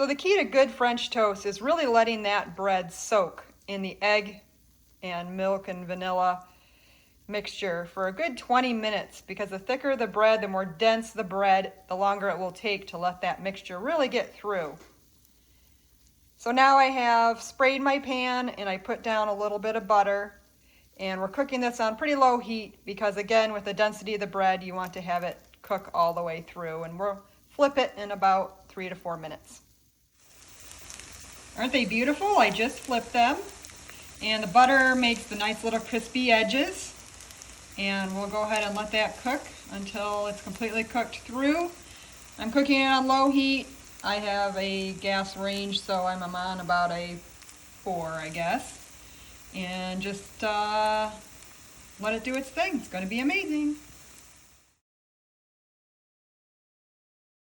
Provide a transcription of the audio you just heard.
So the key to good French toast is really letting that bread soak in the egg and milk and vanilla mixture for a good 20 minutes, because the thicker the bread, the more dense the bread, the longer it will take to let that mixture really get through. So now I have sprayed my pan and I put down a little bit of butter, and we're cooking this on pretty low heat because, again, with the density of the bread, you want to have it cook all the way through, and we'll flip it in about 3 to 4 minutes. Aren't they beautiful? I just flipped them, and the butter makes the nice little crispy edges, and we'll go ahead and let that cook until it's completely cooked through. I'm cooking it on low heat. I have a gas range, so I'm on about a 4, I guess, and just let it do its thing. It's going to be amazing.